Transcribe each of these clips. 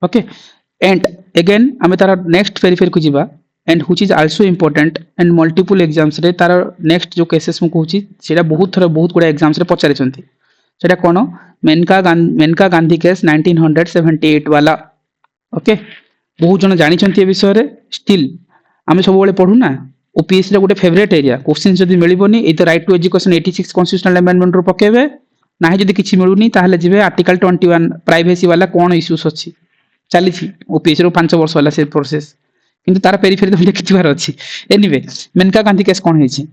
Okay and again आम तार next verifier को जीवा and which is also important and multiple exams रे तार नेक्स्ट जो केसेस मु कहूची सेटा बहुत थर बहुत गुडा एग्जाम्स रे पचारि छंती सेटा कोन मेनका गांधी केस 1978 वाला ओके बहुत जन जानी छंती ए विषय रे स्टिल आम सब बेले पढू ना ओपीएससी रे गोटे फेवरेट एरिया क्वेश्चन जदी मिलिबोनी ए तो right to education 86 constitutional amendment रो पकेबे नाही जदी किछि मिलुनी ताहले जिवे आर्टिकल 21 प्राइवेसी वाला कोन इश्यूज अछि चली ओपीएससी रो 5 वर्ष वाला से प्रोसेस किंतु तार पेरिफेरी तुम देखिथिबार अछि एनीवे मेनका गांधी केस कोन हेछि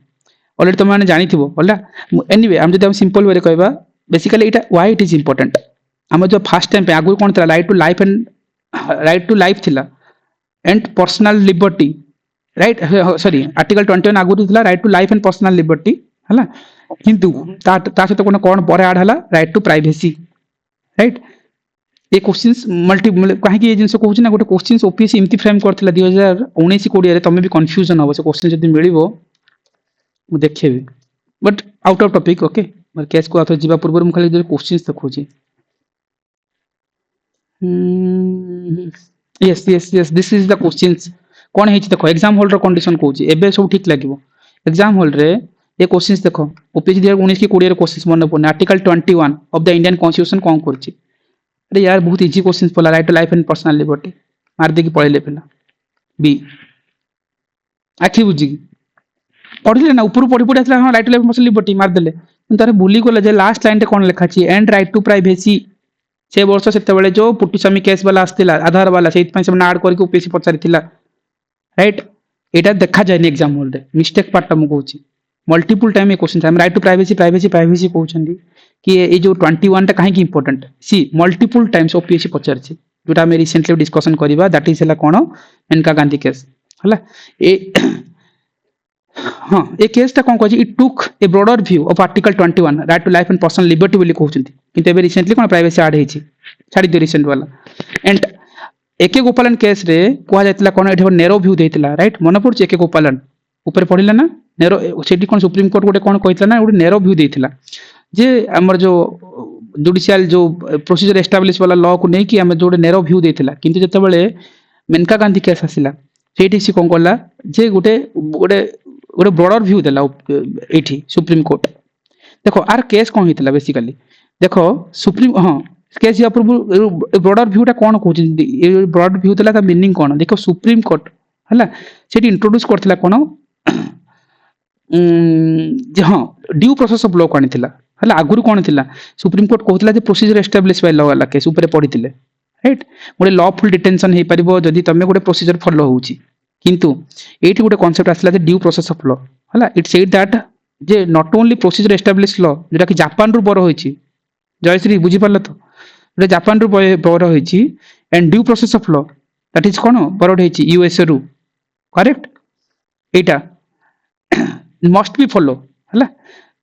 ऑलरेडी तुम माने जानिथिबो होला एनीवे हम जदी हम सिंपल वे रे कहबा बेसिकली इटा व्हाई इट इज इंपोर्टेंट हम जो फर्स्ट टाइम पे आगु कोन तला राइट टू लाइफ थिला and personal liberty right sorry article 21 आगु थिला right to life and personal liberty हला किंतु ता सहित कोन परे ऐड हला राइट टू प्राइवेसी राइट ये क्वेश्चंस मल्टी कहीं ये जिनस कहूँ ना गोटे क्वेश्चंस ओपीएससी एमती फ्रेम करथिला 2019 20 तमे भी कंफ्यूजन हो से क्वेश्चन जदी मिलिबो मु देखेबी but out of topic okay मर केस को आथर जीवा पूर्व मु खाली क्वेश्चंस देखौची yes yes yes this is the questions कोन हेछि देखो एग्जाम हॉल रो कंडीशन कहूची एबे सब ठीक लागिवो एग्जाम हॉल रे ये क्वेश्चंस देखो ओपीएससी 2019 की 20 रे क्वेश्चंस मन पड़ने article 21 of the Indian constitution कोन करछि अरे यार बहुत इजी क्वेश्चंस पला right to life and personal liberty मार दे की पळेले पिला बी आखि बुझी पढ़िले ना ऊपर पढ़ी पढ़ी आसला हां right to life personal liberty मार देले तारे भूली गले जे लास्ट लाइन रे कोन लिखा छी एंड राइट टू प्राइवेसी से वर्ष सेते बेले जो पुट्टीस्वामी केस वाला आस्तिला आधार वाला सेत पय सब ऐड करके ओपीएससी पचारिथिला राइट एटा देखा जाय एग्जाम हॉल रे मिस्टेक पार्ट मु कहूची मल्टीपल टाइम ए क्वेश्चन हम right to privacy privacy privacy कहउछंदी कि ये जो 21 टा काहे की इंपोर्टेंट सी मल्टीपल टाइम्स ओपीएससी पचारछि जोटा हम रिसेंटली डिस्कशन करबा दैट इज हला कोन मेनका गांधी केस हला ए हां ए केस ता कोन कहछि it took a broader view of article 21 right to life and personal liberty बोली कहउछंती किंतु एबे रिसेंटली कोन प्राइवेसी ऐड हेछि छाडी दे रिसेंट वाला एंड एके गोपालन केस रे कोहा जायतला कोन एठो नेरो व्यू देतिला राइट मन पड़छ एके गोपालन ऊपर पढ़िला ना नेरो सेठी कोन सुप्रीम कोर्ट गोटे कोन कहितला ना गोटे नेरो व्यू देतिला जे हमर जो जुडिशियल जो प्रोसीजर एस्टैब्लिश वाला लॉ को नहीं कि हम जो नेरो व्यू देतिला किंतु जते बेले मेनका गांधी केस आसिला सेठी सी कोन करला जे गोटे गोटे गोटे ब्रॉडर व्यू देला एठी सुप्रीम कोर्ट देखो आर केस कोन हितला बेसिकली देखो सुप्रीम हां केस या पूर्व ब्रॉडर व्यू टा कोन कहउछ ये ब्रॉडर व्यू देला का मीनिंग कोन देखो सुप्रीम कोर्ट हला सेठी इंट्रोड्यूस करथिला कोन जे हां ड्यू प्रोसेस ऑफ लॉ कोन थिला हला आगुरु कोन थिला सुप्रीम कोर्ट कहथिला जे प्रोसीजर एस्टैब्लिश बाय लॉ वाला केस ऊपर पढिथिले राइट गोटे लॉफुल डिटेंशन हे परिबो जदी तमे गोटे प्रोसीजर फॉलो होउची किंतु एठी गोटे कांसेप्ट आसला जे ड्यू प्रोसेस ऑफ लॉ हला इट सेड दैट जे not only procedure establish law जेटा कि जापान रु बरो होईची जयश्री बुझी पारल तो जे जापान रु बरो होईची and due process of law that is कोन बरो होईची यूएसए रु करेक्ट एटा मस्ट बी फॉलो हला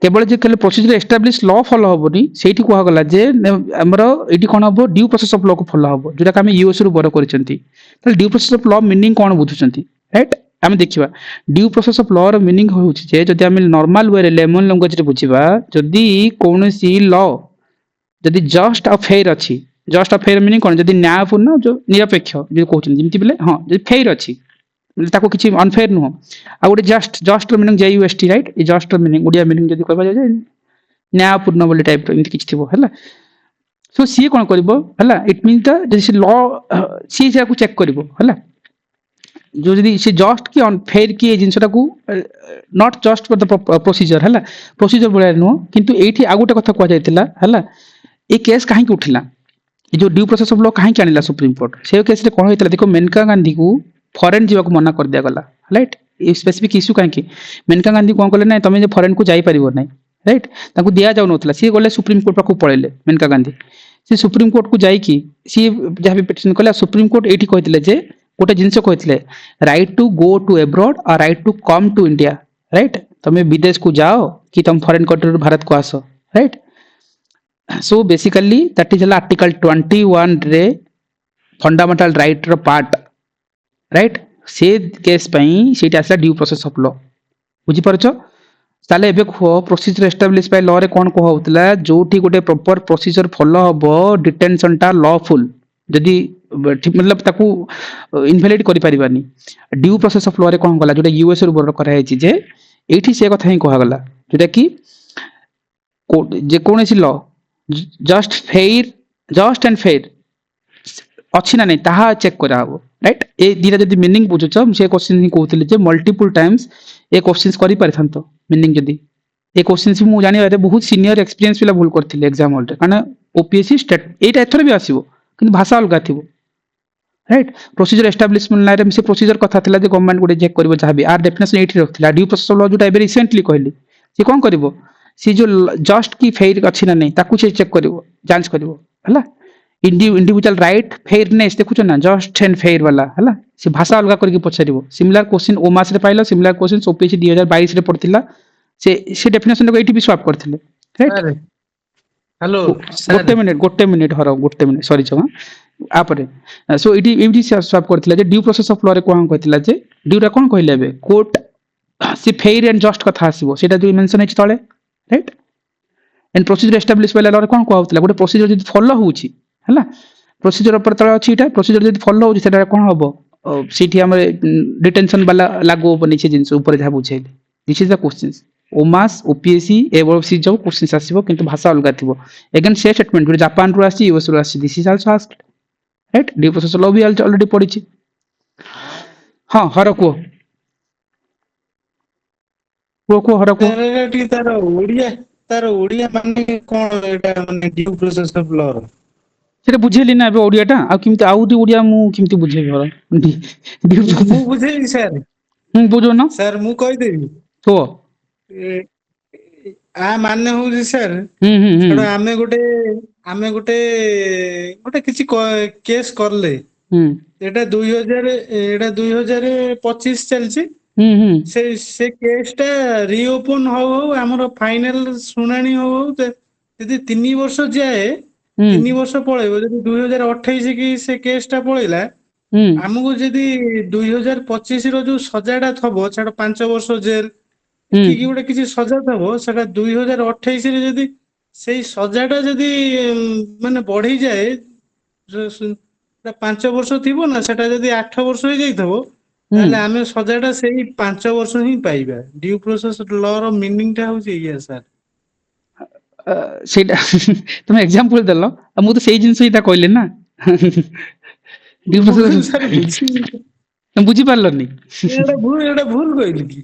केवल जे केले प्रोसीजर एस्टैब्लिश लॉ फॉलो होबनी सेठी कोहा गला जे हमरो एठी कोन हबो ड्यू प्रोसेस ऑफ लॉ को फॉलो हबो जेटा हम यूएस रु बरो करचंती त due process of law meaning कोन बुझुचंती राइट हम देखिबा ड्यू प्रोसेस ऑफ लॉ रो मीनिंग होउची जे जदी हम नॉर्मल वे रे लेमन लैंग्वेज रे बुझिबा जदी कोनोसी लॉ जदी जस्ट अ फेयर अछि जस्ट अ फेयर मीनिंग कोन जदी न्यायपूर्ण जो निरपेक्ष जे कहउचन जेमति बेले हां जदी फेयर अछि ताको किछि अनफेयर नुह आ गोटे जस्ट जस्ट मीनिंग जेयूएसटी राइट ए जस्ट मीनिंग ओडिया मीनिंग जदी कहबा जाय न्यायपूर्ण बोली टाइप रो इनति किछि थिबो हला सो सी कोन करबो हला इट मीन द जदी लॉ सी जा को चेक करबो हला जो जदी से जस्ट की अनफेयर की ए जिंसटा को not just for the procedure हला प्रोसीजर बोले नुह किंतु एठी आ गोटे कथा को जायतिला हला ए केस काहे की उठिला ए जो ड्यू प्रोसेस ऑफ लॉ काहे की आनिला सुप्रीम कोर्ट से केस रे कोन होइतला देखो मेनका गांधी को फॉरेन जीवा को मना कर दिया गला राइट ए स्पेसिफिक इश्यू काहे की मेनका गांधी कोन कहले नै तमे जे फॉरेन को जाई परिबो नै राइट ताको दिया जाउ नथला सी गले सुप्रीम कोर्ट पाखु पळेले मेनका गांधी सी सुप्रीम कोर्ट को जाई की सी जहा भी पिटिशन कला सुप्रीम कोर्ट एठी कहितले जे गोटे जिंस कहितले right to go to abroad और right to come to India right तमे विदेश को जाओ कि तुम फॉरेन कंट्री भारत को आसो right so basically that is article 21 रे फंडामेंटल राइट रो पार्ट राइट से केस पई सेटा आसला ड्यू प्रोसेस ऑफ लॉ बुझी परछो ताले एबे खो प्रोसीजर एस्टैब्लिश बाय लॉ रे कोन को होतला जोठी गोटे प्रॉपर प्रोसीजर फॉलो हबो डिटेंशन टा लॉफुल जदि ठीक मतलब ताकू इनवैलिड करि परिबानी ड्यू प्रोसेस ऑफ लॉ रे कोन गला जोटा यूएस रो बोर्ड करा है जे एठी से कथा ही कहा गला जोटा कि जे कोनसी लॉ जस्ट एंड फेयर अच्छी ना नहीं ताहा चेक करा हो राइट ए दिरा जदि मीनिंग बुझुछ से क्वेश्चन ही कहउतले जे मल्टीपल टाइम्स ए क्वेश्चंस करि परथंतो मीनिंग जदि ए क्वेश्चंस मु जानि बारे बहुत सीनियर एक्सपीरियंस पिला भूल करथिले एग्जाम हॉल रे कारण ओपीएससी स्टेट एटा एथर भी आसीबो किंतु भाषा अलगा थिबो राइट प्रोसीजर एस्टैब्लिशमेंट लाइन से प्रोसीजर कथा थिला जे गवर्नमेंट गुडे चेक करबो चाहबे आर डेफिनेशन एठी रखथिला ड्यू प्रोसेस ऑफ लॉ जोटा एबे रिसेंटली कहली से कोन करबो से जो जस्ट की फेयर अछि ना नहीं ताकू से चेक करबो जांच करबो हला इंडिविजुअल राइट फेयरनेस देखुछ ना जस्ट एंड फेयर वाला हला से भाषा अलगा करके पछारिबो सिमिलर क्वेश्चन ओमास रे पाइलो सिमिलर क्वेश्चन ओपीएससी 2022 रे पड़थिला से डेफिनेशन को एठी भी स्वैप करथिले राइट हेलो गोटे मिनिट हर गोटे मिनिट सॉरी छमा आपरे सो एटी स्वैप करथिला जे ड्यू प्रोसेस ऑफ लॉ रे कोन कहथिला जे ड्यू रा कोन कहले बे कोर्ट से फेयर एंड जस्ट कथा आसीबो सेटा जो मेंशन अछि तळे राइट एंड प्रोसीजर एस्टैब्लिश वाला लॉ रे कोन कहउतला गोटे प्रोसीजर जदि फॉलो होउची हला प्रोसीजर ऊपर तळे अछि एटा प्रोसीजर जदि फॉलो होउची सेटा कोन हबो सीटी हमर डिटेंशन वाला लागू होबो निचे जिंस ऊपर जा बुझैले दिस इज द क्वेश्चंस ओमास ओपीएससी एवसी जो क्वेश्चंस आसीबो किंतु भाषा अलगा थिबो अगेन से स्टेटमेंट जो जापान रो आसी यूएस रो आसी this is also asked right due process law भी ऑलरेडी पढिछि हां हर को हर को तार ओडिया माने कोन एटा माने ड्यू प्रोसेस ऑफ लॉ सेटा बुझेली ना एबे ओडियाटा आ किमते आउदी ओडिया मु किमते बुझेबी हर मु बुझेली सर बुझो ना सर मु कहि देबी तो आ माने हो सर छडा आमे गोटे किछि केस करले एटा 2025 चलछि से केसटा रीओपन हो हमर फाइनल सुनानी हो यदि 3 वर्ष जाए 3 वर्ष पळेबो यदि 2028 की से केसटा पळेला हमको यदि 2025 रो जो सजाडा थबो छडा 5 वर्ष जेल कि गोटे किछि सजा थबो सेटा 2028 रे यदि सेई सजाडा यदि माने बढ़ी जाए 5 वर्ष थिबो ना सेटा यदि 8 वर्ष हो जाइथबो ताले आमे सजाडा सेई 5 वर्ष ही पाइबा ड्यू प्रोसेस लॉ रो मीनिंग टा होची या सर सेटा तुम एग्जांपल देलो मु तो सेई जिंस इटा कहले ना ड्यू प्रोसेस सर तुम बुझी पारलनी एटा भूल कहली की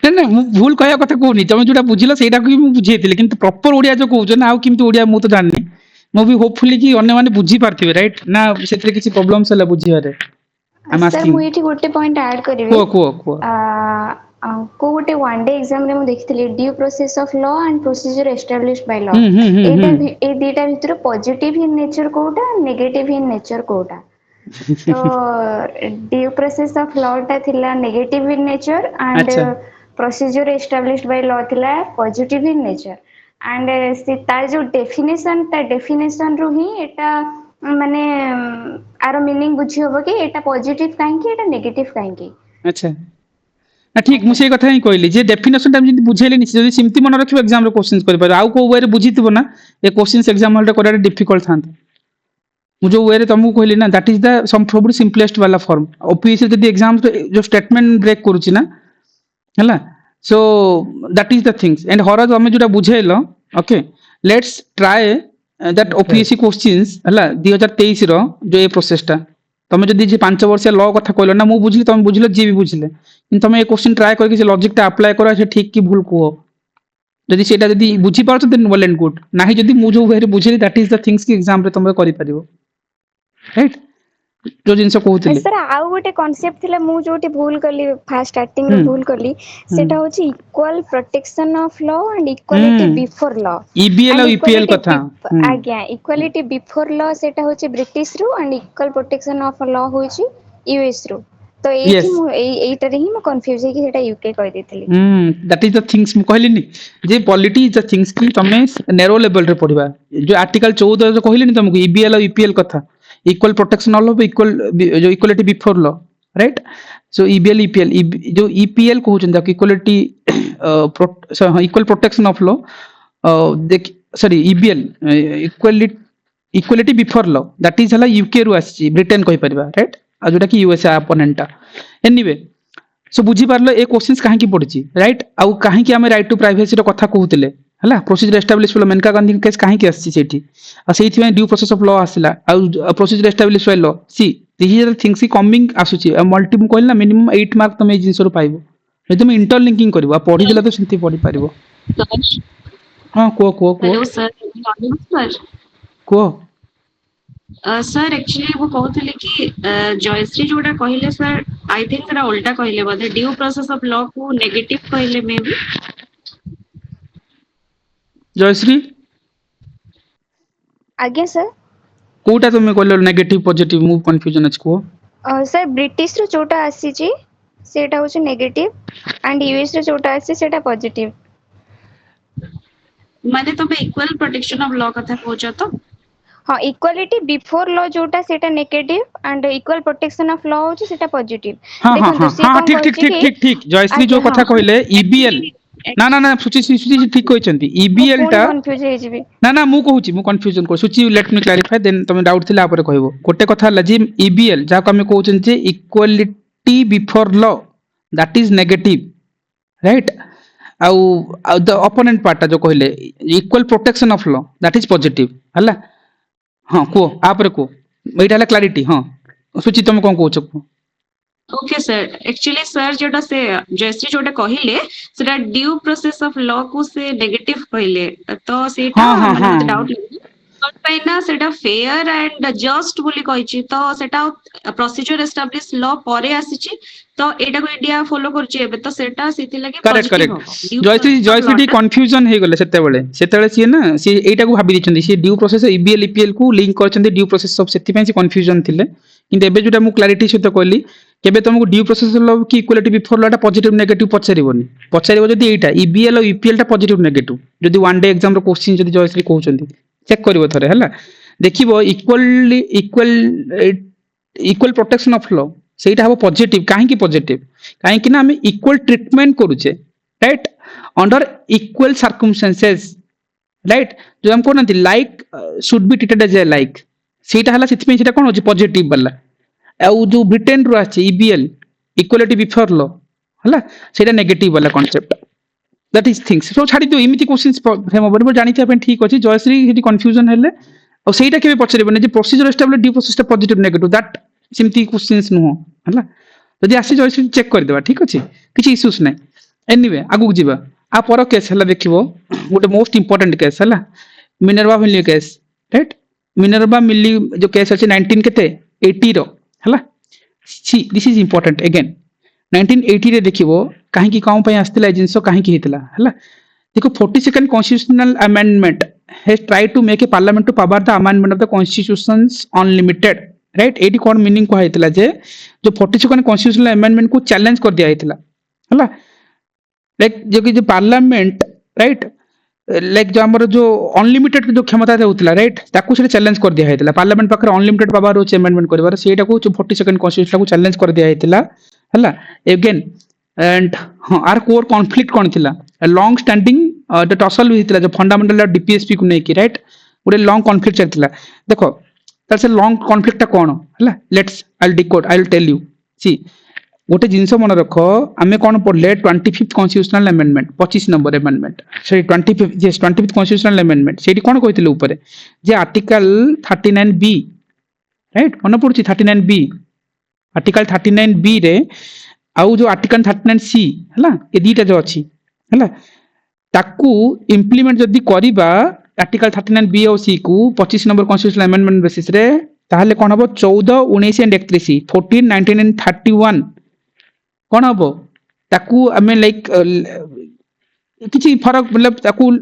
ना मु भूल कहया कथा कोनी तुम जोटा बुझिलो सेटा को मु बुझेतिले किंतु प्रॉपर ओडिया जो कहउछ ना आ किंतु ओडिया मु तो जाननी मु भी होपफुली कि अन्य माने बुझी पारथिबे राइट ना सेतरे किछि प्रॉब्लम्स होला बुझियारे सर मु एठी गोटे पॉइंट ऐड करिवे को गोटे वन डे एग्जाम रे मु देखितली due process of law and procedure established by law ए डेटा भीतर पॉजिटिव इन नेचर कोटा नेगेटिव इन नेचर कोटा तो ड्यू प्रोसेस ऑफ लॉ टा थिला negative in nature and procedure established by law थिला पॉजिटिव इन नेचर एंड से तार जो डेफिनेशन रो ही एटा माने आरो मीनिंग बुझी होबो कि एटा पॉजिटिव काहे कि एटा नेगेटिव काहे कि अच्छा ना ठीक मु से कथा ही कहली जे डेफिनेशन टाइम जदी बुझेले नि जदी सिम्पली मन रखिबो एग्जाम रे क्वेश्चंस कर पार आउ को वे रे बुझितबो ना ए क्वेश्चंस एग्जाम हॉल रे करारे डिफिकल्ट थांत मु जो वे रे तुमको कहली ना दैट इज द सबसे सिंपलेस्ट वाला फॉर्म ओपीएससी जदी एग्जाम जो स्टेटमेंट ब्रेक करूची ना हला so that is the things and हर हम जोटा बुझेलो okay let's try that OPSC questions हला 2023 रो जो ए प्रोसेस टा तुम जदी जे 5 वर्ष लॉ कथा कहलो ना मु बुझली तुम बुझलो जे भी बुझले किंतु तुम ए क्वेश्चन ट्राई करके जे लॉजिक टा अप्लाई करो से ठीक की भूल को जदी सेटा जदी बुझी पारछ देन वेल एंड गुड नाही जदी मु जो वे बुझली दैट इज द थिंग्स की एग्जाम रे तुम करि परिबो राइट जो जिनसे कहउतले सर आउ गोटे कांसेप्ट थिला मु जोटी भूल करली फास्ट स्टार्टिंग रे भूल करली सेटा होची equal protection of law and equality before law EBL और ईपीएल कथा आज्ञा इक्वालिटी बिफोर लॉ सेटा होची ब्रिटिश रो and equal protection of law होची यूएस रो तो एठी मु एटा रे ही मु कंफ्यूज है कि सेटा यूके कहि देथली दैट इज द थिंग्स मु कहली नि जे पॉलिटी इज द थिंग्स की तमे नैरो लेवल रे पढिबा जो आर्टिकल 14 जो कहली नि तुमको ईबीएल और ईपीएल कथा equal protection all of equal जो equality before law right so EBL EPL जो ईपीएल कहउछन equality equal protection of law देख sorry EBL equality before law that is हला यूके रु आसी ब्रिटेन कहि परिबा राइट आ जोटा कि यूएसए अपोनेंटा एनीवे सो बुझी पारलो ए क्वेश्चंस काहे की पड़ची राइट आ काहे की हम राइट टू प्राइवेसी रो कथा कहउतिले हला प्रोसीजर एस्टैब्लिश वाला मेनका गांधी केस काहे की आसी सेठी आ सेठी में ड्यू प्रोसेस ऑफ लॉ आसिला आ प्रोसीजर एस्टैब्लिश वाला law see this is the things coming आसुची मल्टी मु कहला मिनिमम 8 मार्क तुम ए जिंस रो पाइबो जे तुम इंटरलिंकिंग करबो आ पढी देला तो सेठी पढी पारिबो हां को हेलो सर सर को सर एक्चुअली वो कहते कि जयश्री जोटा कहले सर आई थिंक सेटा उल्टा कहले बोधे ड्यू प्रोसेस ऑफ लॉ को नेगेटिव कहले मे भी जयश्री आज्ञा सर कोटा तुम कहलो नेगेटिव पॉजिटिव मु कंफ्यूजन अछि को सर ब्रिटिश रो जोटा आसी छी सेटा होचे नेगेटिव एंड यूएस रो जोटा आसी सेटा पॉजिटिव माने तबे इक्वल प्रोटेक्शन ऑफ लॉ कथा कहछ तो हाँ इक्वालिटी बिफोर लॉ जोटा सेटा negative and equal protection of law होचे सेटा पॉजिटिव हां हां हां ठीक ठीक ठीक ठीक ठीक जयश्री जो कथा कहले ईबीएल ना ना ना सुची सुची ठीक कहचंती ईबीएल टा कंफ्यूज हे जिबे ना ना मु कहूची मु कंफ्यूजन को सुची लेट मी क्लैरिफाई देन तुम डाउट थिला आपरे कहबो गोटे कथा हला जे ईबीएल जा को हम कहउचन जे equality before law that is negative right आउ द ओपोनेंट पार्ट जो कहले equal protection of law that is positive हला हां को आपरे को एटा हला क्लैरिटी हां सुची तुम कोन कहउछ ओके सर एक्चुअली सर जोटा से जयश्री जोटा कहले सेटा ड्यू प्रोसेस ऑफ लॉ को से नेगेटिव कहले तो सेटा मतलब डाउट बट पैना सेटा फेयर एंड जस्ट बोली कहिछि तो सेटा प्रोसीजर एस्टैब्लिश लॉ परे आसीछि तो एटा को इंडिया फॉलो करछि एबे तो सेटा सेति लागि करेक्ट करेक्ट जयश्री कंफ्यूजन हे गले सेतेबेले सी ना सी एटा को भाबी दिछंदी सी ड्यू प्रोसेस ईबीएल ईपीएल को लिंक करछंदी ड्यू प्रोसेस सब सेति पय कंफ्यूजन थिले किंतु एबे जोटा मु क्लैरिटी सहित कहली केबे तुमको ड्यू प्रोसेस लॉ की इक्वालिटी बिफोर लॉ टा पॉजिटिव नेगेटिव पचारिबो जदी एटा ईबीएल और ईपीएल टा पॉजिटिव नेगेटिव जदी वन डे एग्जाम रो क्वेश्चन जदी जयश्री कहउचंदी चेक करिवो थरे हला देखिबो इक्वल प्रोटेक्शन ऑफ लॉ सेटा हबो पॉजिटिव काहे की पॉजिटिव काहे कि ना हम इक्वल ट्रीटमेंट करूचे right under equal circumstances right जो हम कोनती like should be treated as a like सेटा हला सेति में सेटा कोन होची पॉजिटिव वाला आउ जो ब्रिटेन रो आछि ईबीएल इक्वालिटी बिफोर लॉ हला सेटा नेगेटिव वाला concept that is things so छाडी दो इमिति क्वेश्चंस फेम बरबो जानिते अपन ठीक अछि जयश्री हेटी कंफ्यूजन हेले और सेटा केबे पछरिबो जे procedure establish due process positive negative that simply questions नो हला जदी आसी जयश्री चेक कर देबा ठीक अछि किछि इश्यूज नै एनीवे आगु जिबा आ पर केस हला देखिबो गोटे मोस्ट इंपोर्टेंट केस हला मिनर्वा मिली केस राइट मिनर्वा मिली जो केस अछि 19 केते 80 रो हला सी दिस इज इंपोर्टेंट अगेन 1980 रे देखिबो काहे की काउ पय आस्तिला जिंसो काहे की हेतला हला देखो 42nd constitutional amendment has tried to make a parliament to power the amendment of the constitutions unlimited right एडी कोन मीनिंग को हेतला जे जो 42nd कॉन्स्टिट्यूशनल अमेंडमेंट को चैलेंज कर दिया हेतला हला लाइक जो पार्लियामेंट राइट लाइक जो हमर जो अनलिमिटेड जो क्षमता होतला राइट ताकू से चैलेंज कर दिया हेतला पार्लियामेंट पाकर अनलिमिटेड पावर होचे अमेंडमेंट करबार सेटा को 42nd कॉन्स्टिट्यूशन को चैलेंज कर दिया हेतला हला अगेन एंड आर कोर कॉन्फ्लिक्ट कोन थिला लॉन्ग स्टैंडिंग द टसल हेतला जो फंडामेंटल ऑफ डीपीएसपी को नै कि राइट गोटे लॉन्ग कॉन्फ्लिक्ट चलथिला देखो दैट्स ए लॉन्ग कॉन्फ्लिक्ट टा कोन हला let's I will decode I will tell you see गोटे जिनस मन रख आमे कोन पढले 25th constitutional amendment 25 number amendment sorry 25th constitutional amendment सेठी कोन कहितले ऊपर जे आर्टिकल 39 बी राइट मन पडुची 39 बी आर्टिकल 39 बी रे आउ जो आर्टिकल 39 सी हला ए दीटा जो अछि हला ताकू इंप्लीमेंट जदी करिबा आर्टिकल 39 बी और सी को 25 नंबर कॉन्स्टिट्यूशनल अमेंडमेंट बेसिस रे ताहले कोन हबो 14 19 एंड 31 14 19 एंड 31 कोन हबो ताकू हमें लाइक किछि फरक मतलब ताकू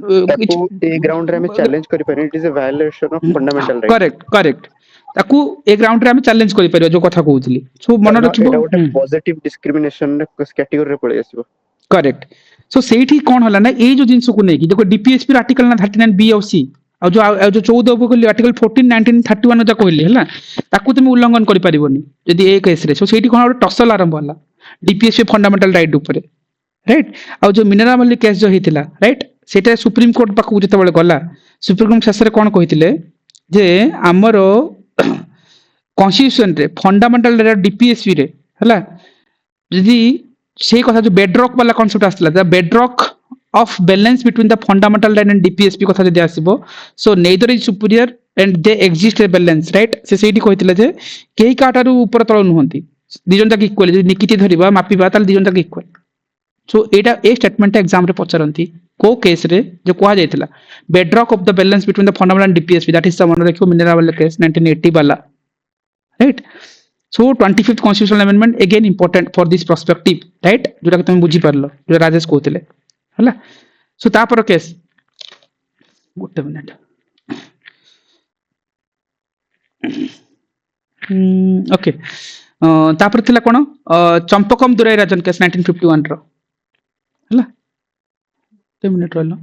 ए ग्राउंड रे हमें चैलेंज करि पारे it is a violation of fundamental right correct correct ताकू ए ग्राउंड रे हम चैलेंज करि पारे जो कथा कहउतली सो मन रखिबो पॉजिटिव डिस्क्रिमिनेशन कैटेगरी रे पळे आसीबो करेक्ट सो सेठी कोन होला ना ए जो जिंस को नै कि देखो डीपीएसपी आर्टिकल ना 39 बी और सी और जो 14 को आर्टिकल 14 19 31 जो कहले हला ताकू तुम उल्लंघन करि परिबोनी जदी ए केस रे सो सेठी कोन टसल आरंभ होला डीपीएसपी फंडामेंटल राइट ऊपर राइट और जो मिनरा मल्ली केस जो हेतिला राइट सेटा सुप्रीम कोर्ट पाकू जते बेले गला सुप्रीम कोर्ट शेष रे कोन कहितिले जे आमर कॉन्स्टिट्यूशन रे फंडामेंटल रे डीपीएसपी रे हला जदी से कथा जो बेडरॉक वाला कांसेप्ट आसला the bedrock of balance between the fundamental line and DPSP कथा जदी आसीबो so neither is superior and they exist a balance right से सेठी कहितले जे केही काटारू ऊपर तळ नहंती दिजन तक इक्वल जदी निकिति धरिबा मापिबा ताल दिजन तक इक्वल सो एटा ए स्टेटमेंट एग्जाम रे पचरंती को केस रे जो कहा जायतिला bedrock of the balance between the fundamental and DPSP that is the मन रखियो मिनरल वाला केस 1980 वाला right so 25th constitutional amendment again important for this perspective right जोटा तुम बुझी पारलो जो राजेश कहते हला सो तापर केस गोटे मिनिट ओके तापर थिला कोन चंपकम दुराई राजन केस 1951 रो हला 2 मिनिट रहलो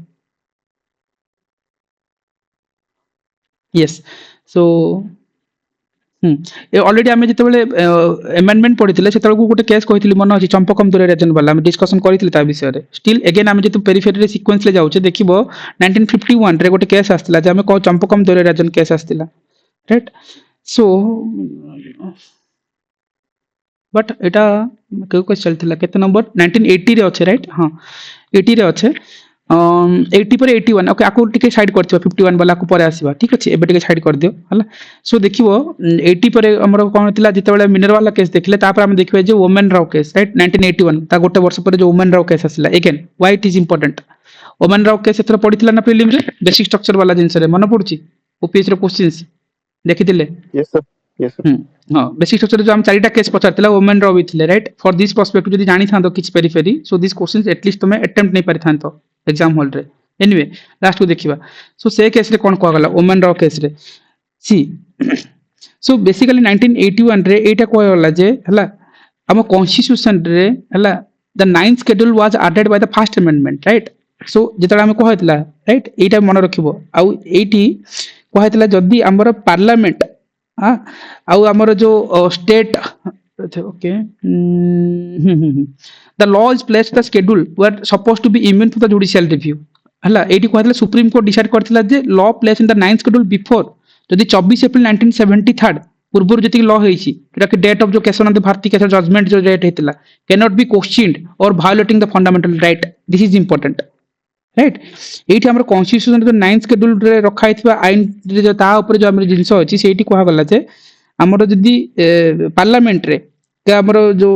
यस सो ऑलरेडी आम जो एमेंडमेंट पढ़ी से गोटे केस कही मन अच्छी चंपकम दुराई राजन वाला डिस्कसन करते विषय स्टिल एगेन आम जो पेरिफेरी सिक्वेंस ले जाऊे देख 1951 रे गोटे केस आसला आम कह चंपकम दुराई राजन केस आसला राइट सो बट एटा क्यों केस चलता केते नंबर 1980 रे अच्छे राइट हाँ 80 रे अच्छे 80 पर 81 ओके आको टिके साइड करथिबा 51 वाला को परे आसीबा ठीक अछि एबे टिके साइड कर दियो हला सो देखिबो 80 पर हमर कोन थिला जते बेले मिनरल वाला केस देखले तापर हम देखबे जे वुमेन राव केस राइट 1981 ता गोटे वर्ष पर जो वुमेन राव केस आसीला again why it is important Waman Rao case एथरा पडिथिला ना प्रीलिम रे बेसिक स्ट्रक्चर वाला जिंस रे मन पडुची ओपीएस रे क्वेश्चंस देखिथिले यस सर हाँ बेसिक स्ट्रक्चर जो हम चारिटा केस पचारतिला वुमेन राव भी थिले राइट फॉर दिस पर्सपेक्टिव जदी जानि थांतो किछ periphery so this questions at least तुमे अटेम्प्ट नै पारि थांतो एग्जाम हॉल रे एनीवे लास्ट को देखिबा सो से केस रे कोन को गला वुमेन राव केस रे सी सो बेसिकली 1981 रे एटा को गला जे हला हम कॉन्स्टिट्यूशन रे हला the 9th schedule was added by the first amendment right so जेतला हम कहैतला राइट एटा मन रखिबो आ एटी कहैतला जदी हमर पार्लियामेंट हां आ हमर जो state okay the law is placed the schedule were supposed to be immune to the judicial review हला एटी कहतले सुप्रीम कोर्ट डिसाइड करथिला जे law place in the 9th schedule before जदी 24 अप्रैल 1973 पूर्व जति लॉ हेछि जेटा कि डेट ऑफ जो case on the Bharati case judgment जो डेट हेतिला can not be questioned or violating the fundamental right this is important right एटी हमर कॉन्स्टिट्यूशन जो 9th शेड्यूल रे रखा हितबा आइन रे जो ता ऊपर जो हमर जिंस अछि सेठी कहा गला जे हमर जदी पार्लियामेंट रे हमर जो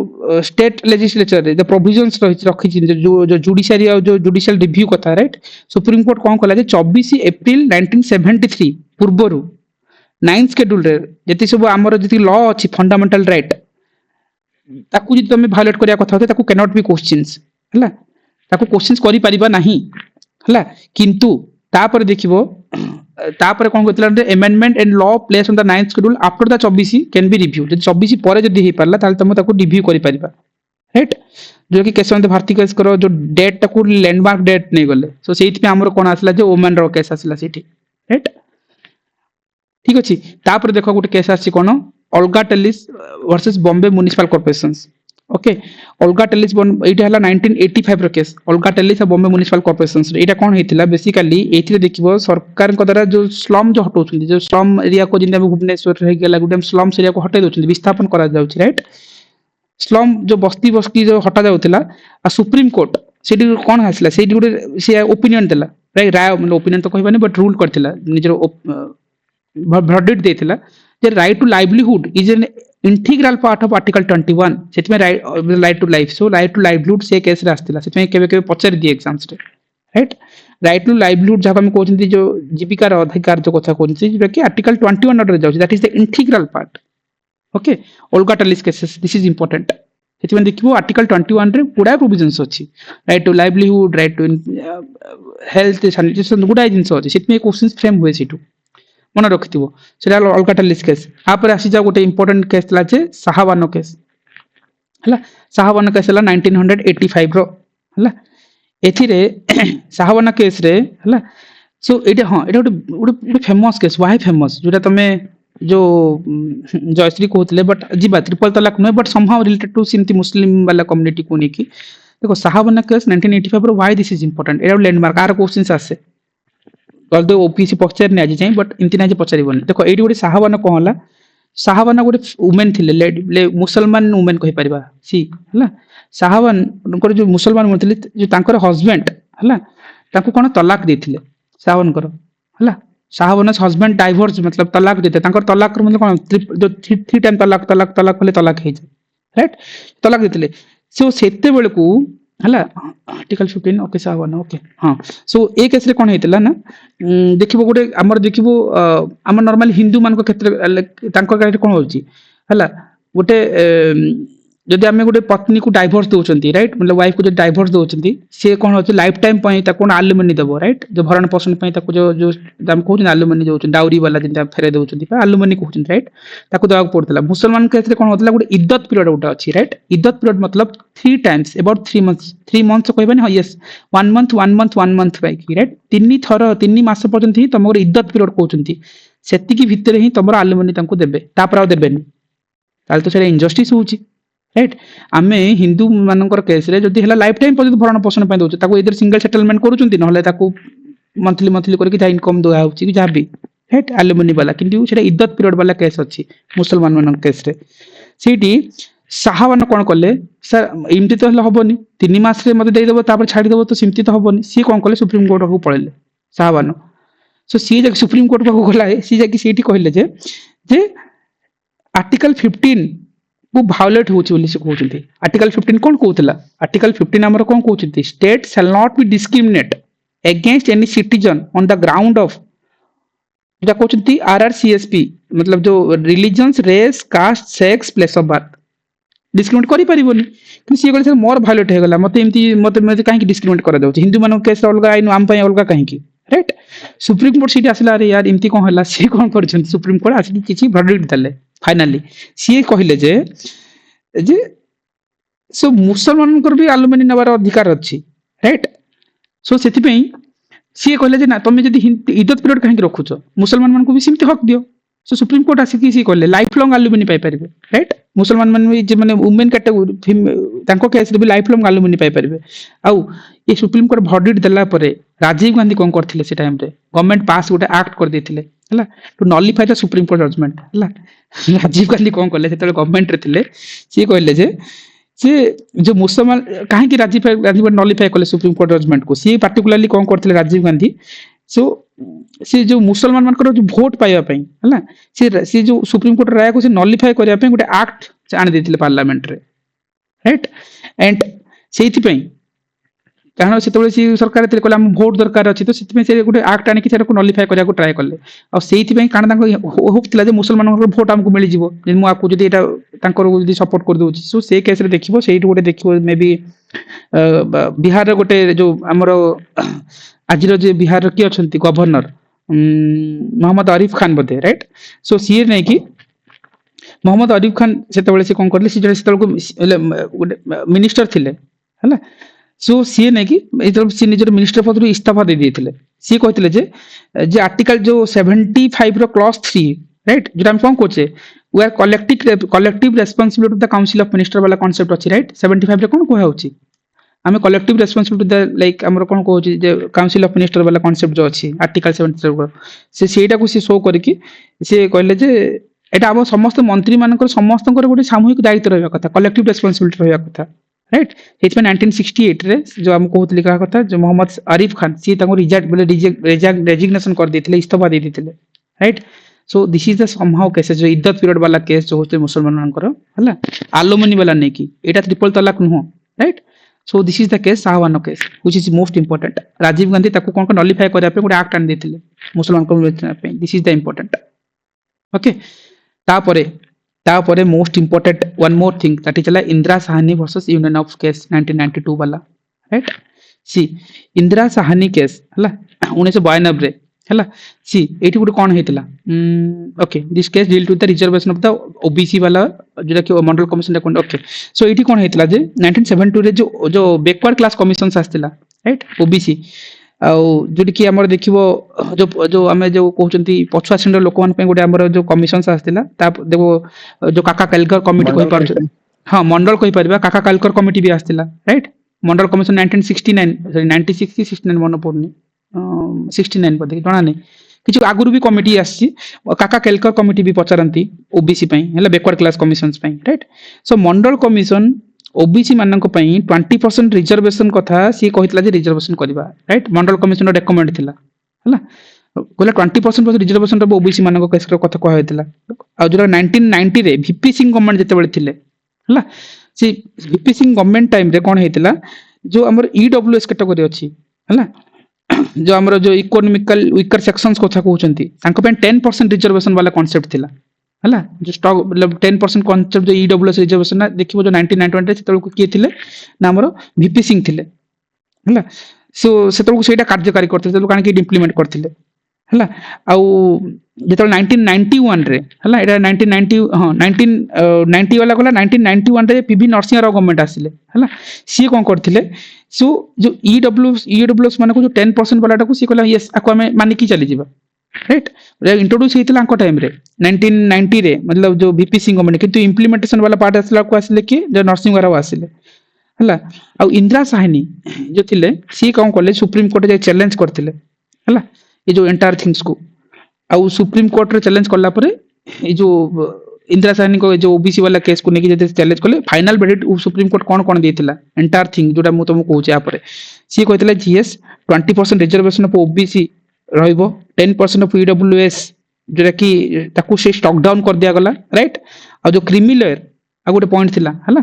स्टेट लेजिस्लेचर रे द प्रोविजंस रखी जो जुडिशियरी जो जुडिशियल रिव्यू कथा राइट सुप्रीम कोर्ट कोन कला जे 24 अप्रैल 1973 पूर्वरु 9th शेड्यूल रे जति सब हमर जति लॉ अछि फंडामेंटल राइट ताकू जति तमे वायोलेट करिया कथा होते ताकू कैन नॉट बी क्वेश्चंस हला ताकू क्वेश्चंस करि परिबा नाही हला किंतु तापर देखिबो तापर कोन कहतला amendment and law place on the 9th schedule after the 24 can be review जति 24 परे जति हे परला ताल तमे ताकू रिव्यू करि परिबा राइट जो कि case on the Bharati case करो जो डेट ताकू लैंडमार्क डेट नै गले सो सेहित पे हमर कोन आसला जे वुमेन रो केस आसला सेठी राइट ठीक अछि तापर देखो गुटे केस आछि कोन Olga Tellis versus Bombay municipal corporations okay Olga Tellis एटा हला 1985 रो केस ओल्गा टेलिस और बॉम्बे म्युनिसिपल कॉर्पोरेशंस एटा कोन हेतिला बेसिकली एथिरे देखिबो सरकार को द्वारा जो स्लम जो हटौछन जो स्लम एरिया को जिने भुवनेश्वर रह गेला गुटे स्लम एरिया को हटै दोछन विस्थापन करा जाउछि राइट स्लम जो बस्ती बस्ती जो हटा जाउतिला आ सुप्रीम कोर्ट सेडी कोन हासला सेडी गुटे से ओपिनियन देला राइट राय मतलब ओपिनियन तो कहबानी बट रूल करथिला निजर वर्डिक्ट देथिला जे right to livelihood is an integral part of article 21 सेतमे right to life so right to livelihood से केस रे आस्तिला सेतमे केबे केबे पचर दि एग्जाम्स रे राइट राइट टू लाइवलीहुड जहां हम कहउछन जो जीविका रो अधिकार जो कथा कहउछन जे कि आर्टिकल 21 अंडर जाउछ that is the integral part okay Olga Tellis cases this is important सेतमे देखिबो आर्टिकल 21 रे पुरा प्रोविजंस अछि right to livelihood right to health sanitation गुडा जिंस अछि सेतमे क्वेश्चंस फ्रेम होय सिटू मन रखिथिबो सेटा ओल्गा टेलिस केस आपर आसी जा गोटे इंपोर्टेंट केस ला जे साहाबानो केस हला साहाबानो केस ला 1985 रो हला एथिरे साहाबानो केस रे हला सो एटा हां एटा गोटे फेमस केस व्हाई फेमस जोटा तमे जो जयश्री कहतले बट जीबा ट्रिपल तलाक न बट समहाउ रिलेटेड टू सिंथी मुस्लिम वाला कम्युनिटी को नेकी देखो साहाबानो केस 1985 रो व्हाई दिस इज इंपोर्टेंट एटा लैंडमार्क आर क्वेश्चंस आसे although ओपीसी पचारनी आज जाए बट एमती ना पचारबनी देख ये गोटे शाहबान कौन है शाहबान गोटे वुमेन थे मुसलमान वुमेन कही पारिबा सी है शाहबान जो मुसलमान वुमेन थे जो तांकर हस्बैंड है तांको कौन तलाक देथिले शाहबान है शाहबान हस्बैंड डाइवोर्स मतलब तलाक देते तलाक मतलब कौन जो थ्री टाइम तलाक तलाक तलाक कले तलाक हो जाए राइट तलाक देते सो सेते बेले को है आर्टिकल 15 ओके शाहबान ओके हाँ सो ए केस रे कौन होता ना देखिबो गोटे आमर देखिबो आम नॉर्मल हिंदू मान क्षेत्र तांकर कौन होची है गोटे जदि आम गोटे पत्नी को डाइवोर्स दौरान राइट मतलब वाइफ को जो डाइवोर्स दौरान सी कौन होती लाइफ टाइम कौन आलुमनी देव राइट जो भरण पोषण जो जो कहते आलुमनी दौरान डाउरी वाला जिन फेरे दौरान आलुमनी कहते राइट ताको देवाक पड़ता मुसलमान केस कौन होता गोटे इद्दत पीरियड गोटे अच्छी राइट इद्दत पीरियड मतलब 3 टाइम्स अबाउट 3 मंथ्स कहबानी हाँ यस 1 मंथ राइट 3 मास पर्यंत ही तुम इद्दत पीरियड कहते से भितर ही तुम आलुमनी देवे तापर देवेनि तो इनजस्टिस होची राइट आमे हिंदू मानकर केस रे जदी हला लाइफ टाइम पर्यंत भरण पोषण पय दोछ ताको इधर सिंगल सेटलमेंट करूचंती नहले ताको मंथली करके जा इनकम दोया होची जा भी राइट एलुमनी वाला किंतु सेटा इद्दत पीरियड वाला केस अछि मुसलमान मानन केस रे सेठी शाहबान कोन करले सर इमती तो हला हबनी 3 मास रे मते देई देबो तापर छाडी देबो तो सिमती तो हबनी सी कोन करले सुप्रीम कोर्ट को पळेले शाहबान सो सी जक सुप्रीम कोर्ट को गला सी जकी सेठी कहले जे आर्टिकल 15 वो भायोलेट होची बोली से कहउछंती आर्टिकल 15 कोन कहउतला आर्टिकल 15 हमर कोन कहउछंती state shall not be discriminate against any citizen on the ground of जेटा कहउछंती आरआरसीएसपी मतलब जो religions race caste sex place of birth discriminate करि परिबोनी कि सी कहले मोर भायोलेट हे गला मते एमती मते काहे कि डिस्क्रिमिनेट करा दउछ हिंदू मानन केस अलगा आइन आम पय अलगा काहे कि राइट सुप्रीम कोर्ट सीटी आसला अरे यार एमती कोन हला सी कोन करछंती सुप्रीम कोर्ट आसी किछि वर्डिक्ट दले फाइनली सी कहले जे सो मुसलमान भी आलुमनी नबार अधिकार अच्छी राइट सो से सी कहले जे ना तुम जब इद्दत पीरियड कहीं रखुच मुसलमान मान को भी सेमती हक दियो सो सुप्रीम कोर्ट आसिक सी कहले लाइफ लॉन्ग आलुमनी पाई परिबे राइट मुसलमान मान भी माने वुमेन कैटेगरी तांको केस रे भी लाइफ लॉन्ग आलुमनी पाई परिबे आउ ये सुप्रीम कोर्ट वर्डिक्ट देला परे राजीव गांधी कोन करथिले से टाइम रे गवर्नमेंट पास गोटे एक्ट कर देथिले हला to nullify the supreme court judgement हला राजीव गांधी कोन करले सेते गवर्नमेंट रे थिले सी कहले जे जो मुसलमान काहे कि राजीव गांधी नॉलिफाई करले सुप्रीम कोर्ट जजमेंट को सी पार्टिकुलरली कोन करथिले राजीव गांधी सो से जो मुसलमान मानकर जो वोट पाइबा पई हला से जो सुप्रीम कोर्ट राय को से नॉलिफाई करिया पई गोटे एक्ट आनि देथिले पार्लियामेंट रे राइट एंड सेति पई कारण से सरकार कहले हम भोट दरकार अच्छी तो से गोटे एक्ट आनिक नॉलिफाई करने को ट्राए कले आईपाई कारण होप था मुसलमान भोट आमको मिल जाए सपोर्ट कर दूसरी सो से केस देखो से गोटे देखो मे बी बिहार गोटे जो आमर आज बिहार किए अच्छा गवर्नर मोहम्मद आरिफ खान बोधे राइट सो सी नहीं कि मोहम्मद आरिफ खान से कौन कर मिनिस्टर थे है सो सी नहीं कि सी निजर मिनिस्टर पद इस्तीफा दे देते सी कहते जे आर्टिकल जो 75 रो क्लॉज 3 राइट जो हम कौन कहे we are collective responsibility the council of minister वाला कांसेप्ट अच्छी राइट 75 रे कौन कह आम कलेक्टिव रेस्पॉन्सिबिलिटी लाइक आम कौन कहे काउंसिल ऑफ मिनिस्टर वाला कांसेप्ट जो अच्छी आर्टिकल 75 से सेटा को सी शो करके सी कहले जे एटा आम समस्त मंत्री मानकर समस्त गोटे सामूहिक दायित्व रहा कथा कलेक्टिव रेस्पॉन्सिबिलिटी रहा कथा राइट 1968 रे जो हम कहते कहा कथा जो मोहम्मद आरिफ खान सी रेजिग्नेशन कर देथिले इस्तीफा दे देथिले right so this is the somehow case जो इद्दत पीरियड वाला केस जो होते मुसलमान मानकर हला आलुमनी वाला नहीं कि एटा ट्रिपल तलाक नुह right so this is the case Shah Bano case which is most important Rajiv Gandhi ताको कोन को नॉलिफाई करिया पे गोटे एक्ट आन देथिले मुसलमान को पे this is the important okay तापरे most important one more thing that is Indira Sawhney versus union of case 1992 वाला राइट सी इंदिरा साहनी केस हला 1992 रे हला सी एठी गुड कोन हेतिला okay this case deal to the reservation of the OBC वाला जेटा कि मंडल कमिशन कोन ओके सो एठी कोन हेतिला जे 1972 रे जो बैकवर्ड क्लास कमिशन आस्तिला राइट ओबीसी जोटी कि आमर देखिबो जो आमे जो कहउचंती पछुआ श्रेणी लोक मान पे गोटे आमर जो कमिशंस आस्तिला ता देखो जो काका कालकर कमिटी कहि पार हां मंडल कहि परबा काका कालकर कमिटी भी आस्तिला राइट मंडल कमिशन 1969 96 की 69 मन पड़नी 69 ବୋଧେ ଜଣା ନାହିଁ କିଛି ଆଗରୁ ବି କମିଟି ଆସିଛି କାକା କେଲକର କମିଟି ବି ପଚାରନ୍ତି ଓବିସି ପାଇଁ ହେଲା ବ୍ୟାକୱାର୍ଡ କ୍ଲାସ କମିଶନସ୍ ପାଇଁ ରାଇଟ୍ ସୋ ମଣ୍ଡଳ କମିଶନ ଓବିସି ମାନଙ୍କ ପାଇଁ 20% ରିଜର୍ଭେସନ କଥା ସିଏ କହିଥିଲା ଯେ ରିଜର୍ଭେସନ କରିବା ରାଇଟ୍ ମଣ୍ଡଳ କମିଶନର ରେକମେଣ୍ଡ ଥିଲା ହେଲା କହିଲା 20% ରିଜର୍ଭେସନ ର ଓବିସି ମାନଙ୍କ କେସର କଥା କୁହାଯାଇଥିଲା ଆଉ ଯୋଉଟା 1990 ରେ ଭିପି ସିଂ ଗଭର୍ଣ୍ଣମେଣ୍ଟ ଯେତେବେଳେ ଥିଲେ ହେଲା ସେ ଭିପି ସିଂ ଗଭର୍ଣ୍ଣମେଣ୍ଟ ଟାଇମ ରେ କ'ଣ ହେଇଥିଲା ଯୋଉ ଆମର ଇଡବ୍ଲ୍ୟୁଏସ୍ କ୍ୟାଟାଗୋରୀ ଅଛି ହେଲା जो आमर जो इकोनॉमिकल वीकर सेक्शंस कथा कहउचंती तांको पे 10% रिजर्वेशन वाला कांसेप्ट थिला हला जो स्टॉक मतलब 10% कांसेप्ट जो ईडब्ल्यूएस रिजर्वेशन ना देखिबो जो 1991 रे सेतल को किए थिले ना हमर वीपी सिंह थिले हला सो सेतल को सेटा कार्यकारी करथिले सेतल कान की इंप्लीमेंट करथिले हला आउ जेतल 1991 रे हला एटा 1990 हां 1990 वाला गला 1991 रे पीवी नरसिंह राव गवर्नमेंट आसिले हला सी कोन करथिले सो जो ईडब्ल्यूएस माने को जो 10% वाला टाको सी कहला यस आको हमें माने की चली जीवा राइट इंट्रोड्यूस हेतिला अंको टाइम रे 1990 रे मतलब जो वीपी सिंह गवर्नमेंट किंतु इंप्लीमेंटेशन वाला पार्ट आसला को आसिले कि जो नरसिंह राव आसिले हला आ इंदिरा साहनी जो थिले सी कोन करले सुप्रीम कोर्ट जे चैलेंज करथिले हला ये जो एंटायर थिंग्स को आ सुप्रीम कोर्ट रे चैलेंज करला परे ये जो इंदिरा साहनी को जो ओबीसी वाला केस को नेकी जते चैलेंज करले फाइनल वर्डिक्ट सुप्रीम कोर्ट कोन कोन देथिला एंटायर थिंग जोटा मु तुमको कहूचे आ परे सी कहथिला जीएस 20% रिजर्वेशन ऑफ ओबीसी रहइबो 10% ऑफ ईडब्ल्यूएस जोटा कि ताकू से स्टॉक डाउन कर दिया गला राइट आ जो क्रीमी लेयर आ गोटे पॉइंट थिला हला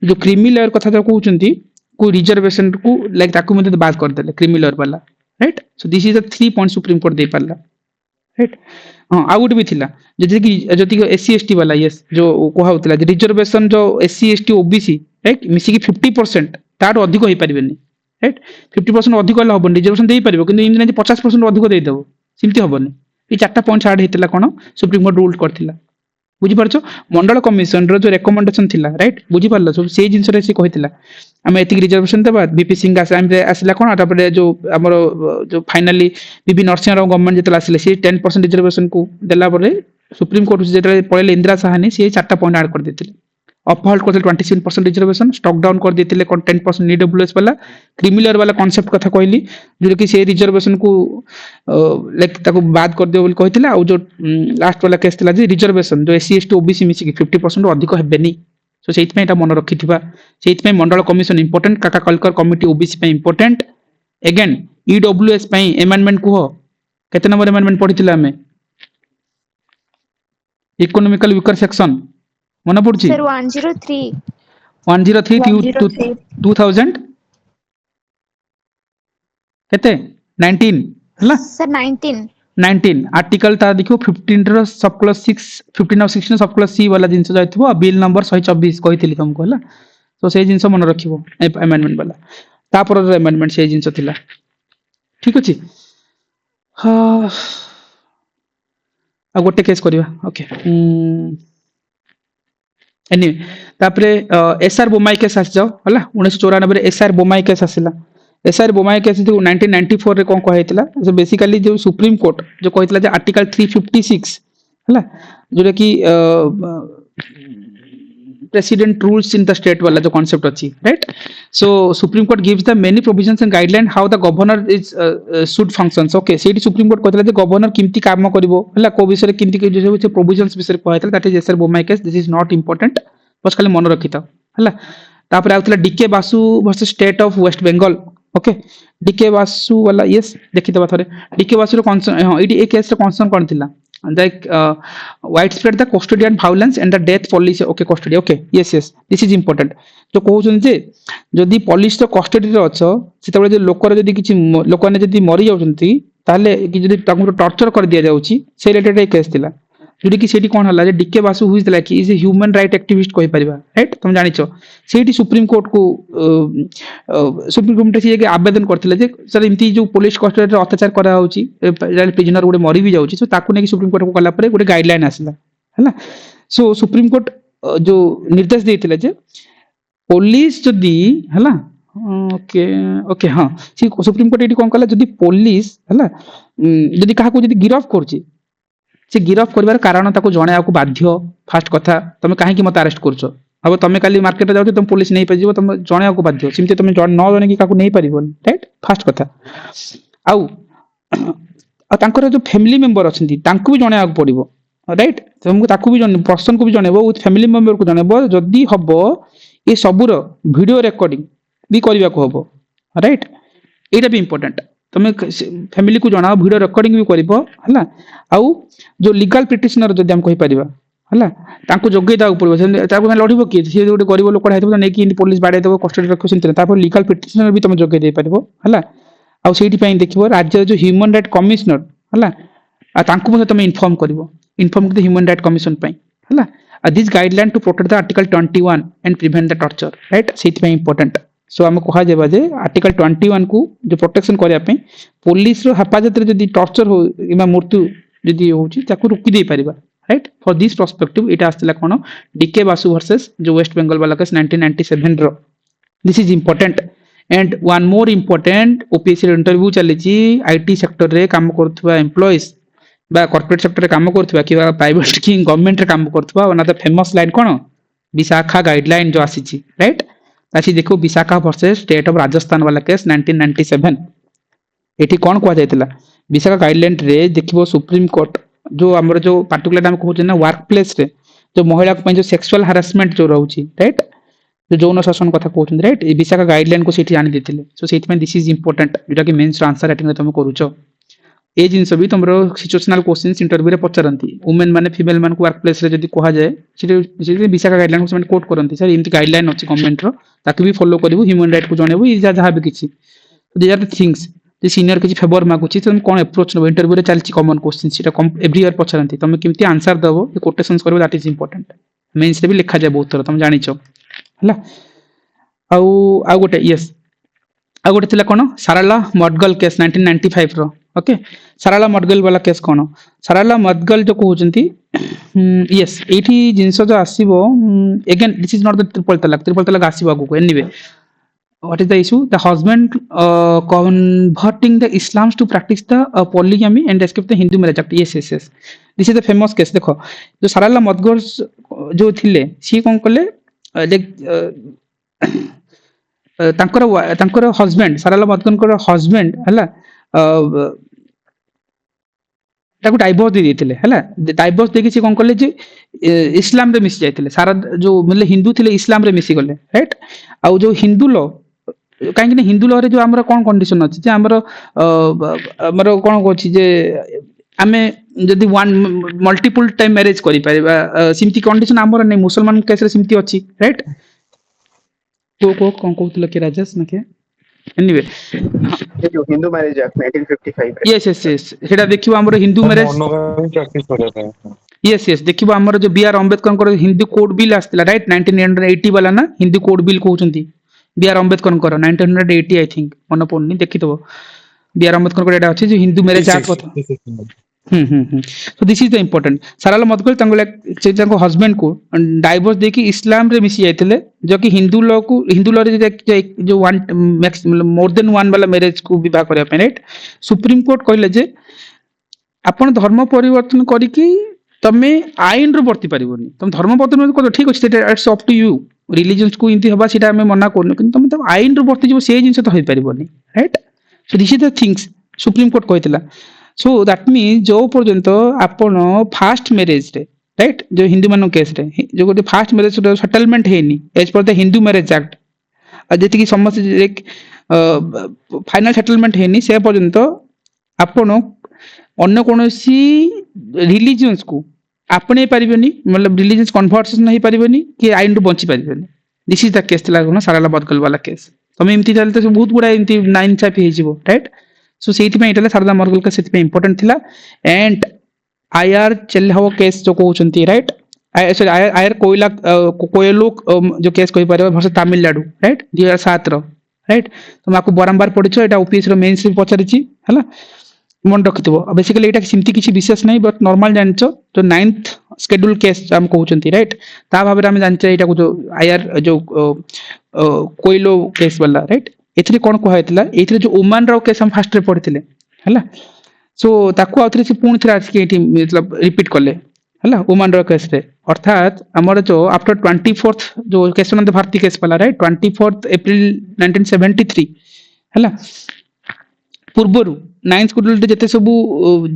जो क्रीमी लेयर कथा जो कहउचंती को रिजर्वेशन को लाइक ताकू मध्ये बात कर देले क्रीमी लेयर वाला right so this is the 3 point supreme court दे पाला राइट हां आ गुट भी थिला जति एससी एसटी वाला यस जो कोहा होतला रिजर्वेशन जो एससी एसटी ओबीसी राइट मिसी की 50% तार अधिक होई परिबेनी राइट 50% अधिक होला हबन रिजर्वेशन देई परिबो किंतु इन 50% अधिक देई देबो सिमती हबनी ई चारटा पॉइंट ऐड हेतला कोन सुप्रीम कोर्ट रूल करथिला बुझी परछो मंडल कमिशन रो जो रिकमेंडेशन थिला राइट बुझी परलो सब से जिंस रे से कहितला हम एतिक रिजर्वेशन देबा बीपी सिंह आसाम रे आसिला कोन तापर जो हमर जो फाइनली बीबी नरसिंह राव गवर्नमेंट जेतला आसिले से 10% रिजर्वेशन को देला परे सुप्रीम कोर्ट जेतले पळेले इंदिरा साहनी से चारटा पॉइंट ऐड कर देथिले अपहोल्ड करथिले 27% रिजर्वेशन स्टॉक डाउन कर देथिले 10% ईडब्ल्यूएस वाला क्रिमिनल वाला कांसेप्ट कथा कहली जो कि से रिजर्वेशन को लाइक ताको बात कर दियो बोल कहिथिला आ जो लास्ट वाला केस थिला जे रिजर्वेशन जो एससी एसटी ओबीसी मिसी की 50% अधिक हेबेनी सो सेइत में एटा मन रखिथिबा सेइत में मंडल कमिशन इंपोर्टेंट काका कलकर कमिटी ओबीसी पे इंपोर्टेंट अगेन ईडब्ल्यूएस पे अमेंडमेंट को केते नंबर अमेंडमेंट पढिथिला हमें इकोनॉमिकल वीकर सेक्शन मन पड़छि सर 103 2000 केते 19 हला सर 19 आर्टिकल ता देखियो 15 रो सब क्लास 6 15 और 16 सब क्लास सी वाला जिंस जाइथबो बिल नंबर 124 कहितली तुमको हला तो से जिंस मन रखिबो अमेंडमेंट वाला तापर अमेंडमेंट से जिंस थिला ठीक अछि हां आ गोटे केस करबा ओके एनीवे तापरे एसआर बोमाई केस आस जाओ हला 1994 रे एसआर बोमाई केस आसिला एसआर बोमाई केस जो 1994 रे कोन कहैतिला जो बेसिकली जो सुप्रीम कोर्ट जो कहैतिला जे आर्टिकल 356 हला जोरे कि president rules in the state वाला जो कांसेप्ट अछि right so supreme court gives the many provisions and guideline how the governor is should functions okay सेठी सुप्रीम कोर्ट कहैतिला जे गवर्नर किमती काम करबो हला को विषय रे किमती जो प्रोविजंस विषय कहैतिला that is S R Bommai case this is not important बस खाली मन रखिता हला तापर आउतला D K Basu versus state of West Bengal okay D K Basu वाला यस देखितबा थरे डीके बासु रो कंसर्न हां इडी ए केस रे कंसर्न कोन थिला like widespread the custodian violence and the death policy okay custody okay yes this is important जो कहउछन जे जदी पुलिस तो कस्टडी रे अछ सेतबे जे लोकर जदी किछि लोकने जदी मरि जाउछंती ताले कि जदी ताकु टॉर्चर कर दिया जाउछि से रिलेटेड केस थिला जोडी कि सेठी कोन हला जे D K Basu who's like is a human right activist कहि परिबा राइट तुम जानिछो सेठी सुप्रीम कोर्ट को सुप्रीम कोर्ट से जे आवेदन करथिले जे सर इमती जो पुलिस कस्टडी रे अत्याचार करा होउची प्रिजनर गुडे मरि भी जाउची सो ताकु ने सुप्रीम कोर्ट को कला परे गुडे गाइडलाइन आसला हला सो सुप्रीम कोर्ट जो निर्देश देथिले जे पुलिस जदी हला ओके ओके हां सी सुप्रीम कोर्ट एटी कोन कला जदी पुलिस हला जदी काहा को जदी गिरफ्त करची से गिरफ्त करबार कारण ताको जणे आको बाध्य फास्ट कथा तमे काहे कि मत अरेस्ट करछो अब तमे काली मार्केट रे जाउछो तुम पुलिस नै पजिबो तमे जणे आको बाध्य सिमते तमे न जणे कि काको नै परिबो राइट फास्ट कथा आउ ଆଉ ତାଙ୍କର ଯୋଉ ଫ୍ୟାମିଲି ମେମ୍ବର ଅଛନ୍ତି ତାଙ୍କୁ ବି ଜଣେଇବାକୁ ପଡିବ ରାଇଟ୍ ତମକୁ ତାକୁ ବି ପର୍ସନ କୁ ବି ଜଣେଇବ ୱିଥ୍ ଫ୍ୟାମିଲି ମେମ୍ବର କୁ ଜଣେଇବ ଯଦି ହବ ଏ ସବୁର ଭିଡିଓ ରେକର୍ଡିଂ ବି କରିବାକୁ ହବ ରାଇଟ୍ ଏଇଟା ବି ଇମ୍ପୋର୍ଟାଣ୍ଟ ତମେ ଫ୍ୟାମିଲି କୁ ଜଣାଅ ଭିଡିଓ ରେକର୍ଡିଂ ବି କରିବ ହେଲା ଆଉ ଯୋଉ ଲିଗାଲ ପିଟିସନର ଯଦି ଆମେ କହିପାରିବା ହେଲା ତାଙ୍କୁ ଯୋଗେଇ ଦେବାକୁ ପଡିବ ତାକୁ ଲଢିବ କିଏ ସିଏ ଗୋଟେ ଗରିବ ଲୋକଟା ହେଇଥିବ ନେଇକି ପୋଲିସ ବାଡେଇ ଦେବ କଷ୍ଟଡି ରଖିବ ସେମିତି ତାପରେ ଲିଗାଲ ପିଟିସନର ବି ତମେ ଯୋଗେଇ ଦେଇପାରିବ ହେଲା ଆଉ ସେଇଥିପାଇଁ ଦେଖିବ ରାଜ୍ୟର ଯୋଉ ହ୍ୟୁମାନ୍ ରାଇଟ୍ କମିଶନର ହେଲା ଆଉ ତାଙ୍କୁ ମଧ୍ୟ ତମେ ଇନଫର୍ମ କରିବ ଇନଫର୍ମ କରିବ ହ୍ୟୁମାନ୍ ରାଇଟ୍ କମିଶନ ପାଇଁ ହେଲା this guideline to protect the article 21 and prevent the torture right ସେଇଥିପାଇଁ ଇମ୍ପୋର୍ଟାଣ୍ଟ ସୋ ଆମେ କୁହାଯିବା ଯେ ଆର୍ଟିକଲ 21 କୁ ଯୋଉ ପ୍ରୋଟେକ୍ସନ କରିବା ପାଇଁ ପୋଲିସର ହେଫାଜତରେ ଯଦି ଟର୍ଚର ହଉ କିମ୍ବା ମୃତ୍ୟୁ ଯଦି ହଉଛି ତାକୁ ରୋକି ଦେଇ ପାରିବା राइट फॉर दिस पर्सपेक्टिव इटा आस्तिला कोन डीके बासु वर्सेस जो वेस्ट बंगाल वाला केस 1997 रो this is important and one more important OPSC interview चलीची आईटी सेक्टर रे काम करथुवा एम्प्लॉइज बा कॉर्पोरेट सेक्टर रे काम करथुवा कि प्राइवेट कि गवर्नमेंट रे काम करथुवा one of the famous line कोन विशाखा गाइडलाइन जो आसीची राइट तासी देखो Vishakha versus state of Rajasthan वाला केस 1997 एठी कोन कोआ जायतिला विशाखा गाइडलाइन रे देखिबो सुप्रीम कोर्ट जो हमर जो पर्टिकुलर नाम कहू ना वर्क प्लेस रे जो महिला जो सेक्सुअल हारासमेंट जो रहउची राइट जो जौन शासन कथा कहउछन राइट ए विशाखा गाइडलाइन को सेठी जानि देथिले सो सेठी में दिस इज इंपोर्टेंट जेटा कि मेंस आंसर राइटिंग रे तुम करूछो ए जिंस भी तुमरो सिचुएशनल क्वेश्चंस इंटरव्यू रे पचरंती वुमेन माने फीमेल मान को वर्क प्लेस रे जदी कहा जाय सेठी विशाखा गाइडलाइन को कोट करंती सर इनती गाइडलाइन अछि गवर्नमेंट रो ताकि भी फॉलो करबो ह्यूमन राइट को जणेबो ई जहा भी किछि दीज आर द थिंग्स जे सीनियर किछि फेवर मागुछि तुम कोन अप्रोच नो इंटरव्यू रे चलछि कॉमन क्वेश्चन सेटा एवरी ईयर पचरंती तुम केमती आंसर दबो ये कोटेशंस करबो दैट इज इंपोर्टेंट मेंस रे भी लिखा जाय बहुत थोर तुम जानिछो हला आउ गोटे यस आ गोटे थिला कोन साराला मडगल केस 1995 रो ओके साराला मडगल वाला केस कोन साराला मडगल जो कहउचंती यस एठी जिंस जो आसीबो again this is not the triple तलाक आसीबो आगु anyway what is the issue the husband converting the Islam to practice the polygamy and escape the Hindu marriage act yes this is the famous case देखो जो साराला मदगल जो थिले सी कोन कले तांकर husband साराला मदगल को हस्बैंड हला ताको डाइवोर्स दे देथिले हला डाइवोर्स देके से कोन कले जे इस्लाम रे मिस जायथिले सारा जो मतलब हिंदू थिले इस्लाम रे मिसी गले राइट आ जो हिंदू लॉ कहीं हिंदू लॉ रे जो हमर कोन कंडीशन अछि जे हमर कोन कोछि जे आमे जदी वन मल्टीपल टाइम मैरिज करि परिबा सिमती कंडीशन हमर नै मुसलमान केस रे सिमती अछि राइट को कोन कहउतले के राजेश नके एनीवे जो हिंदू मैरिज एक्ट 1955 यस सेटा देखिबो हमर हिंदू मैरिज यस देखिबो हमर जो बी आर अंबेडकर को हिंदू कोड बिल आस्तिला राइट 1980 वाला ना हिंदू कोड बिल कहउचंती बी आर अंबेडकर को 1980 आई थिंक मन पड़नी देखितबो बी आर अंबेडकर को एटा अछि जो हिंदू मैरिज एक्ट कथा so this is the important Sarala Mudgal तांको हस्बैंड को डाइवोर्स देके इस्लाम रे मिसी जायतिले जो कि हिंदू लॉ रे जो वन मोर देन वन वाला मैरिज को विवाह करया पे राइट सुप्रीम कोर्ट कहले जे आपण धर्म परिवर्तन करिकि तमे आईन रो वर्ती परिबोनी तुम धर्म परिवर्तन कर ठीक अछि it's up to you religions को इंती हबा सेटा हमें मना करनु किंतु तुम तो आईन रो वर्ती जो से जिंस तो होई परिबोनी right so this is the things supreme court कहतिला सो दैट मीन जो पर्यंत आपण फास्ट मैरिज रे राइट जो हिंदू मानो केस रे जो गोटे फास्ट मैरिज सेटलमेंट हेनी as per the Hindu marriage act जेति कि समस्त एक फाइनल सेटलमेंट हेनी से पर्यंत आपण अन्य कोनोसी रिलीजन्स को आपणे परिबेनी मतलब रिलीजन्स कन्वर्सेशन नहीं परिबेनी कि आईन रो बंची परिबेनी दिस इज द केस लागो ना साराला बदकल वाला केस तमे इमती चलते बहुत गुडा इमती नाइन चापी हे जिवो राइट सो सेठी में इटला सारदा मरगल का सेठी में इंपोर्टेंट थिला एंड आईआर चल हव केस जो कहउचंती राइट सॉरी आईआर कोयलो जो केस कहि पारे वर्ष तमिलनाडु राइट 2007 रो राइट तो माको बारंबार पढिछो एटा ओपीएस रो मेंस रे पचारिछि हला मन रखिथबो बेसिकली एटा सिमती किछि विशेष नहीं बट नॉर्मल जानछो जो 9th शेड्यूल केस हम कहउचंती राइट ता भाबरे हम जानछे एटा को जो आईआर जो कोयलो केस वाला राइट एथरे कोन कहैतला एथरे जो ओमान राव केस हम फर्स्ट रे पढिथिले हला सो ताको आउथरे से पूर्ण थरा के एठी मतलब रिपीट करले हला ओमान राव केस रे अर्थात हमर जो आफ्टर 24th जो केशवानंद भारती केस वाला राइट 24th अप्रैल 1973 हला पूर्वरु नाइन्थ शेड्यूल रे जते सब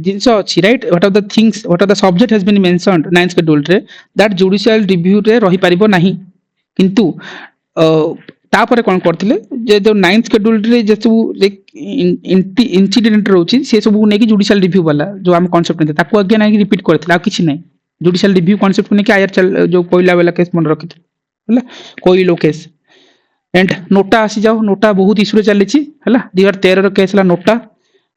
जिंस अछि right what are the things what are the subject has been mentioned ninth schedule रे दैट जुडिशियल रिव्यू रे रही परिबो नाही किंतु तापर कोन करथिले जे जो नाइन्थ शेड्यूल रे जे सब इंसिडेंट रहउची से सब नै कि जुडिशियल रिव्यू वाला जो हम कांसेप्ट ने ताको अगे नै रिपीट करथिला आ किछि नै जुडिशियल रिव्यू कांसेप्ट ने कि आयर चल जो कोइला वाला केस मन रखित हला कोइलो केस एंड नोटा आसी जाओ नोटा बहुत इशू रे चलीची हला 2013 रो केस ला नोटा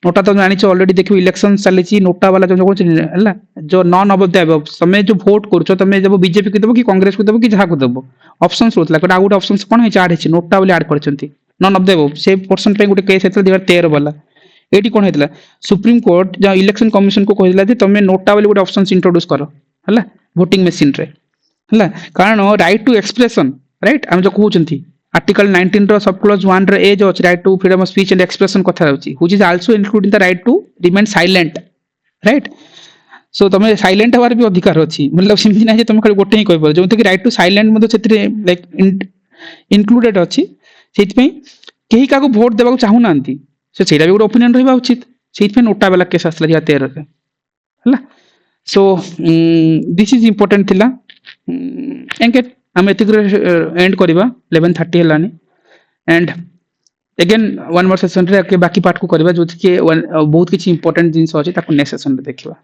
नोटा तो जानी ऑलरेडी देखियो इलेक्शन चलीची नोटा वाला जो हला जो नॉन ऑफ द अबव समय जो वोट करछो तमे जब बीजेपी को देबो कि कांग्रेस को देबो कि जहा को देबो ऑप्शंस रोतला कोन आउट ऑप्शंस कोन है चार्ट है नोटा वाला ऐड करछंती नॉन ऑफ द अबव से पर्सन पे गुटे केस हेतला 2013 वाला एटी कोन हेतला सुप्रीम कोर्ट जो इलेक्शन कमिशन को कहिला जे तमे नोटा वाला गुटे ऑप्शंस इंट्रोड्यूस करो हला वोटिंग मशीन रे हला कारण राइट टू एक्सप्रेशन राइट हम जो कहउचंती आर्टिकल 19 रो सब क्लॉज 1 रे ए जो अछि right to freedom of speech and expression कथा होछि which is also including the right to remain silent right so तमे साइलेंट हवार भी अधिकार अछि मतलब सिमि नै जे तमे खाली गोटे ही कहबो जोंते कि राइट टू साइलेंट मते सेतरे लाइक इंक्लूडेड अछि सेति पई केही काको वोट देबा चाहू नांती से सेटा भी गुड ओपिनियन रहबा उचित सेति पे नोटा वाला केस असला 2013 रे हला सो दिस इज इंपोर्टेंट थिला एंके हम एतिक एंड करबा 11:30 हलानी end again one more session रे के बाकी पार्ट को करबा जो कि बहुत किछि इंपोर्टेंट जिंस अछि ताको नेक्स्ट सेशन रे देखिबा।